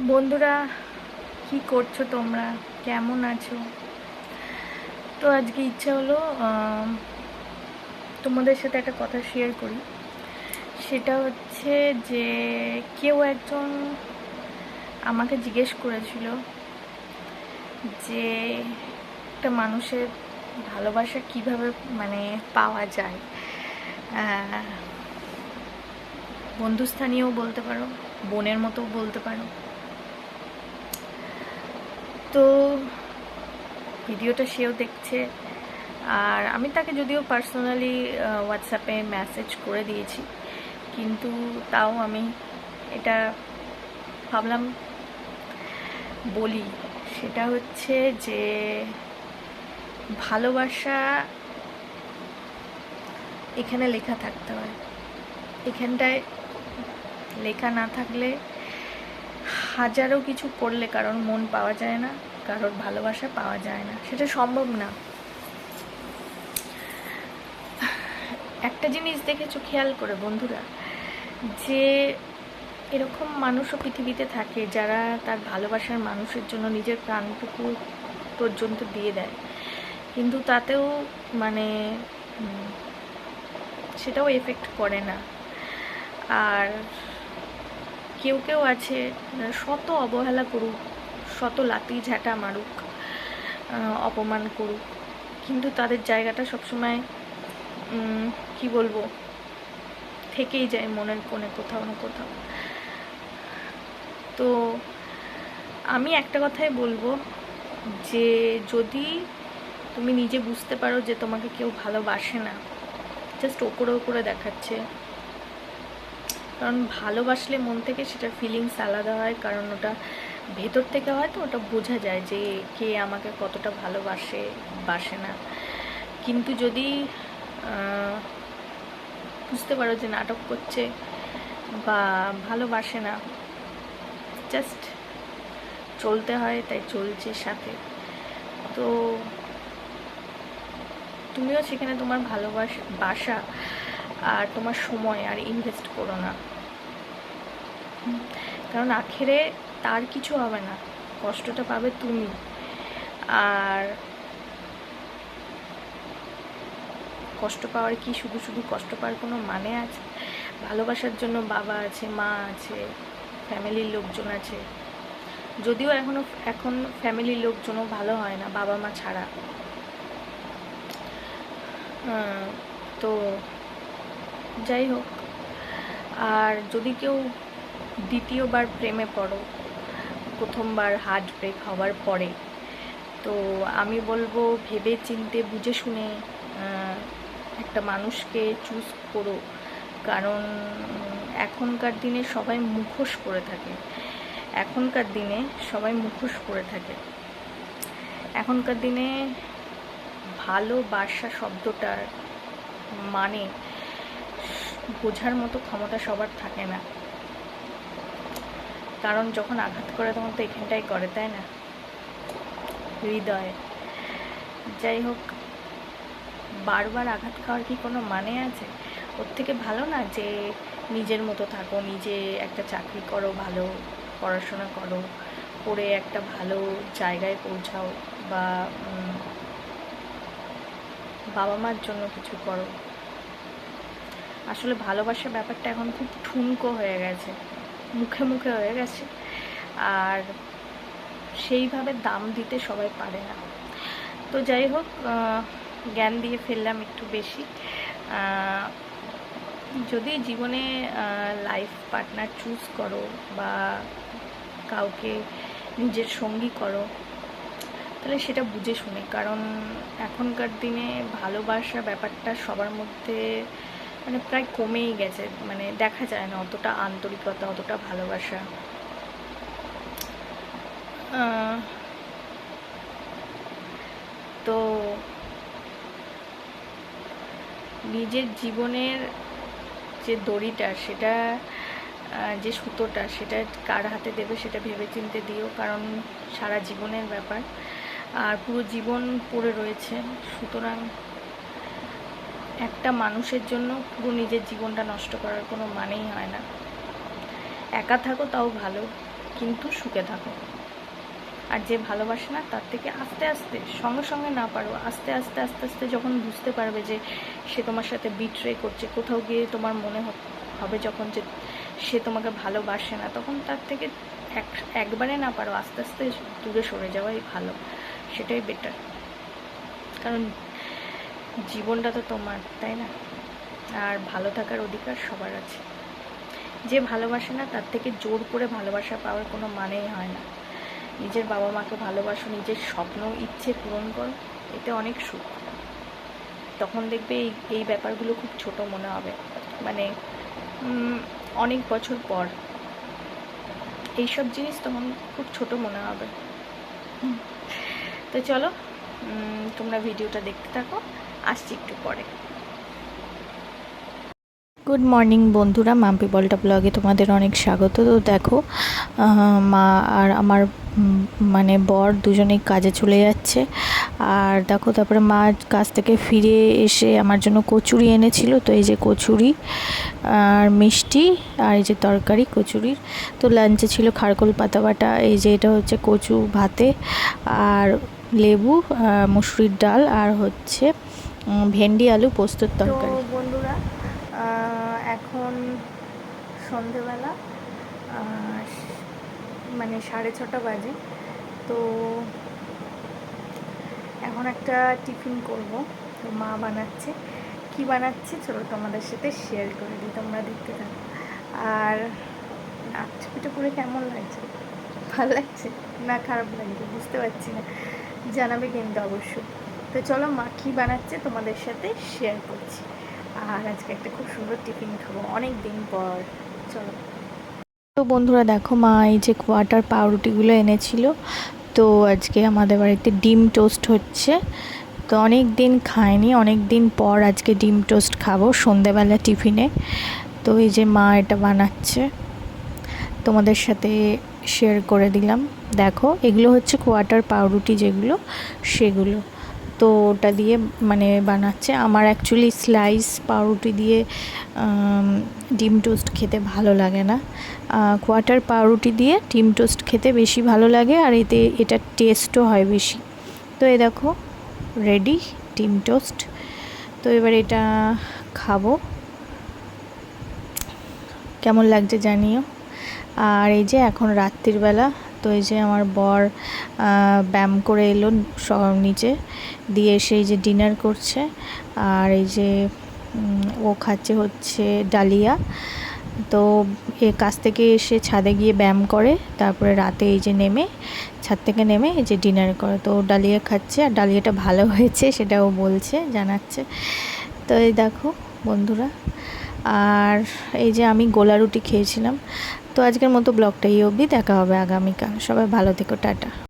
বন্ধুরা, কি করছো তোমরা? কেমন আছো? তো আজকে ইচ্ছা হলো তোমাদের সাথে একটা কথা শেয়ার করি। সেটা হচ্ছে যে কেউ একজন আমাকে জিজ্ঞেস করেছিল যে একটা মানুষের ভালোবাসা কিভাবে পাওয়া যায়। আহ, বন্ধুস্থানীয়ও বলতে পারো, বোনের মতো বলতে পারো। তো ভিডিওটা সেও দেখছে, আর আমি তাকে যদিও পার্সোনালি হোয়াটসঅ্যাপে মেসেজ করে দিয়েছি, কিন্তু তাও আমি এটা ভাবলাম বলি। সেটা হচ্ছে যে ভালোবাসা এখানে লেখা থাকতে হয়। এখানটায় লেখা না থাকলে হাজারো কিছু করলে কারোর মন পাওয়া যায় না, কারোর ভালোবাসা পাওয়া যায় না, সেটা সম্ভব না। একটা জিনিস দেখেছো খেয়াল করে বন্ধুরা, যে এরকম মানুষও পৃথিবীতে থাকে যারা তার ভালোবাসার মানুষের জন্য নিজের প্রাণটুকু পর্যন্ত দিয়ে দেয়, কিন্তু তাতেও মানে সেটাও এফেক্ট করে না। আর কেউ কেউ আছে শত অবহেলা করুক, শত লাতি ঝাঁটা মারুক, অপমান করুক, কিন্তু তাদের জায়গাটা সবসময় কি বলবো, থেকেই যায় মনের কোণে কোথাও না কোথাও। তো আমি একটা কথাই বলবো, যে যদি তুমি নিজে বুঝতে পারো যে তোমাকে কেউ ভালোবাসে না, জাস্ট ওপরে ওপরে দেখাচ্ছে, কারণ ভালোবাসলে মন থেকে সেটার ফিলিংস আলাদা হয়, কারণ ওটা ভেতর থেকে হয়তো ওটা বোঝা যায় যে কে আমাকে কতটা ভালোবাসে, বাসে না। কিন্তু যদি বুঝতে পারো যে নাটক করছে বা ভালোবাসে না, জাস্ট চলতে হয় তাই চলছে সাথে, তো তুমিও সেখানে তোমার বাসা আর তোমার সময় আর ইনভেস্ট করো না। কারণ আখেরে তার কিছু হবে না, কষ্টটা পাবে তুমি। আর কষ্ট পাওয়ার কি শুধু শুধু কষ্ট পাওয়ার কোনো মানে আছে? ভালোবাসার জন্য বাবা আছে, মা আছে, ফ্যামিলির লোকজন আছে। যদিও এখন ফ্যামিলির লোকজনও ভালো হয় না বাবা মা ছাড়া। তো যাই হোক, আর যদি কেউ দ্বিতীয়বার প্রেমে পড়ো, প্রথমবার হার্ট ব্রেক হওয়ার পরে, তো আমি বলবো ভেবে চিন্তে বুঝে শুনে একটা মানুষকে চুজ করো। কারণ এখনকার দিনে সবাই মুখোশ করে থাকে, এখনকার দিনে সবাই মুখোশ করে থাকে। এখনকার দিনে ভালোবাসা শব্দটার মানে বোঝার মতো ক্ষমতা সবার থাকে না। কারণ যখন আঘাত করে তখন তো এখানটাই করে, তাই না? হৃদয়ে। যাই হোক, বারবার আঘাত খাওয়ার কি কোনো মানে আছে? ওর থেকে ভালো না যে নিজের মতো থাকো, নিজে একটা চাকরি করো, ভালো পড়াশোনা করো, করে একটা ভালো জায়গায় পৌঁছাও, বা বাবা মার জন্য কিছু করো। আসলে ভালোবাসার ব্যাপারটা এখন খুব ঠুনকো হয়ে গেছে, মুখে মুখে হয়ে গেছে, আর সেইভাবে দাম দিতে সবাই পারে না। তো যাই হোক, জ্ঞান দিয়ে ফেললাম একটু বেশি। যদি জীবনে লাইফ পার্টনার চুজ করো বা কাউকে নিজের সঙ্গী করো, তাহলে সেটা বুঝে শুনে। কারণ এখনকার দিনে ভালোবাসা ব্যাপারটা সবার মধ্যে প্রায় কমেই গেছে, দেখা যায় না অতটা আন্তরিকতা, অতটা ভালোবাসা। তো নিজের জীবনের যে দড়িটা, সেটা যে সুতোটা, সেটা কার হাতে দেবে সেটা ভেবে চিন্তে দিও, কারণ সারা জীবনের ব্যাপার, আর পুরো জীবন পড়ে রয়েছে। সুতরাং একটা মানুষের জন্য পুরো নিজের জীবনটা নষ্ট করার কোনো মানেই হয় না। একা থাকো তাও ভালো, কিন্তু সুখে থাকো। আর যে ভালোবাসে না তার থেকে আস্তে আস্তে, সঙ্গে সঙ্গে না পারো, আস্তে আস্তে আস্তে আস্তে যখন বুঝতে পারবে যে সে তোমার সাথে বিট্রে করছে, কোথাও গিয়ে তোমার মনে হবে যখন যে সে তোমাকে ভালোবাসে না, তখন তার থেকে একবারে না পারো আস্তে আস্তে দূরে সরে যাওয়াই ভালো, সেটাই বেটার। কারণ জীবনটা তো তোমার, তাই না? আর ভালো থাকার অধিকার সবার আছে। যে ভালোবাসে না তার থেকে জোর করে ভালোবাসা পাওয়ার কোনো মানেই হয় না। নিজের বাবা মাকে ভালোবাসো, নিজের স্বপ্ন ইচ্ছে পূরণ করো, এতে অনেক সুখ। তখন দেখবে এই ব্যাপারগুলো খুব ছোট মনে হবে, মানে অনেক বছর পর এইসব জিনিস তখন খুব ছোট মনে হবে। তো চলো, তোমরা ভিডিওটা দেখতে থাকো, আসছি একটু পরে। গুড মর্নিং বন্ধুরা, মাম্পি বলটা ব্লগে তোমাদের অনেক স্বাগত। তো দেখো, মা আর আমার মানে বর দুজনেই কাজে চলে যাচ্ছে। আর দেখো, তারপরে মা কাজ থেকে ফিরে এসে আমার জন্য কচুরি এনেছিল। তো এই যে কচুরি আর মিষ্টি আর এই যে তরকারি কচুরির। তো লাঞ্চে ছিল খারকোল পাতা বাটা, এই যে এটা হচ্ছে কচু ভাতে, আর লেবু, মুসুরির ডাল, আর হচ্ছে ভেন্ডি আলু পোস্তর তরকারি। তো বন্ধুরা, এখন সন্ধেবেলা মানে 6:30 বাজে। তো এখন একটা টিফিন করব। তো মা বানাচ্ছে, কি বানাচ্ছে চলো তোমাদের সাথে শেয়ার করে দিই, তোমরা দেখতে থাকো। আর আচ্ছা, পিঠে করে কেমন লাগছে? ভালো লাগছে না খারাপ লাগছে বুঝতে পারছি না, জানাবে কিন্তু অবশ্যই। তো চলো মা কী বানাচ্ছে তোমাদের সাথে শেয়ার করছি। আর আজকে একটা খুব সুন্দর টিফিন খাবো অনেক দিন পর, চলো। তো বন্ধুরা দেখো, মা এই যে কোয়াটার পাউরুটিগুলো এনেছিল। তো আজকে আমাদের বাড়িতে ডিম টোস্ট হচ্ছে। তো অনেক দিন খাইনি, অনেক দিন পর আজকে ডিম টোস্ট খাবো সন্ধেবেলা টিফিনে। তো এই যে মা এটা বানাচ্ছে, তোমাদের সাথে শেয়ার করে দিলাম। দেখো, এগুলো হচ্ছে কোয়াটার পাউরুটি যেগুলো, সেগুলো। তো ওটা দিয়ে মানে বানাচ্ছে। আমার অ্যাকচুয়ালি স্লাইস পাউরুটি দিয়ে ডিম টোস্ট খেতে ভালো লাগে না, কোয়াটার পাউরুটি দিয়ে ডিম টোস্ট খেতে বেশি ভালো লাগে, আর এতে এটা টেস্টও হয় বেশি। তো এই দেখো রেডি ডিম টোস্ট। তো এবার এটা খাবো, কেমন লাগছে জানিও। আর এই যে এখন রাত্রির বেলা, তো এই যে আমার বর ব্যায়াম করে এলো নিচে দিয়ে এসে এই যে ডিনার করছে। আর এই যে ও খাচ্ছে হচ্ছে ডালিয়া। তো এ কাজ থেকে এসে ছাদে গিয়ে ব্যায়াম করে, তারপরে রাতে এই যে ছাদ থেকে নেমে এই যে ডিনার করে। তো ডালিয়া খাচ্ছে, আর ডালিয়াটা ভালো হয়েছে সেটাও বলছে, জানাচ্ছে। তো এই দেখো বন্ধুরা, আর এই যে আমি গোলা রুটি খেয়েছিলাম। তো আজকের মতো ব্লগটা এই অবধি, দেখা হবে আগামীকাল। সবাই ভালো থেকো, টাটা।